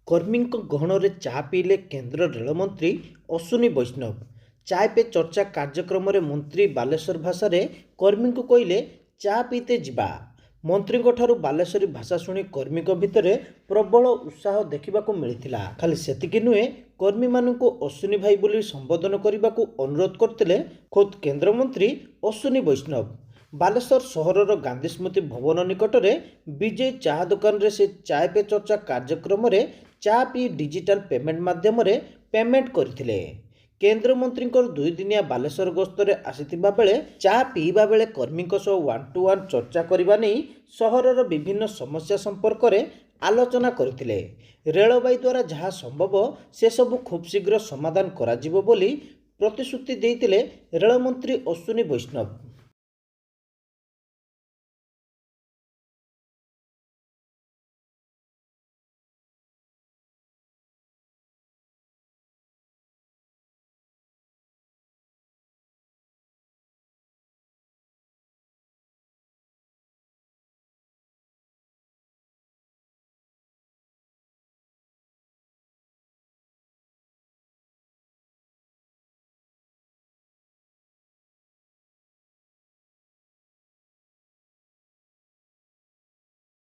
କର୍ମୀଙ୍କ ଗହଣରେ ଚା ପିଇଲେ କେନ୍ଦ୍ର ରେଳମନ୍ତ୍ରୀ ଅଶ୍ୱିନୀ ବୈଷ୍ଣବ। ଚାୟ ପେ ଚର୍ଚ୍ଚା କାର୍ଯ୍ୟକ୍ରମରେ ମନ୍ତ୍ରୀ ବାଲେଶ୍ୱର ଭାଷାରେ କର୍ମୀଙ୍କୁ କହିଲେ ଚା ପିଇତେ ଯିବା। ମନ୍ତ୍ରୀଙ୍କଠାରୁ ବାଲେଶ୍ୱରୀ ଭାଷା ଶୁଣି କର୍ମୀଙ୍କ ଭିତରେ ପ୍ରବଳ ଉତ୍ସାହ ଦେଖିବାକୁ ମିଳିଥିଲା। ଖାଲି ସେତିକି ନୁହେଁ, କର୍ମୀମାନଙ୍କୁ ଅଶ୍ୱିନୀ ଭାଇ ବୋଲି ସମ୍ବୋଧନ କରିବାକୁ ଅନୁରୋଧ କରିଥିଲେ ଖୋଦ୍ କେନ୍ଦ୍ରମନ୍ତ୍ରୀ ଅଶ୍ୱିନୀ ବୈଷ୍ଣବ। ବାଲେଶ୍ୱର ସହରର ଗାନ୍ଧୀ ସ୍ମୃତି ଭବନ ନିକଟରେ ବିଜୟ ଚାହା ଦୋକାନରେ ସେ ଚାୟ ପେ ଚର୍ଚ୍ଚା କାର୍ଯ୍ୟକ୍ରମରେ ଚା ପିଇ ଡିଜିଟାଲ ପେମେଣ୍ଟ ମାଧ୍ୟମରେ ପେମେଣ୍ଟ କରିଥିଲେ। କେନ୍ଦ୍ରମନ୍ତ୍ରୀଙ୍କର 2 ଦିନିଆ ବାଲେଶ୍ୱର ଗସ୍ତରେ ଆସିଥିବା ବେଳେ ଚା ପିଇବା ବେଳେ କର୍ମୀଙ୍କ ସହ 1-to-1 ଚର୍ଚ୍ଚା କରିବା ନେଇ ସହରର ବିଭିନ୍ନ ସମସ୍ୟା ସମ୍ପର୍କରେ ଆଲୋଚନା କରିଥିଲେ। ରେଳବାଇ ଦ୍ୱାରା ଯାହା ସମ୍ଭବ ସେସବୁ ଖୁବ୍ ଶୀଘ୍ର ସମାଧାନ କରାଯିବ ବୋଲି ପ୍ରତିଶ୍ରୁତି ଦେଇଥିଲେ ରେଳମନ୍ତ୍ରୀ ଅଶ୍ୱିନୀ ବୈଷ୍ଣବ।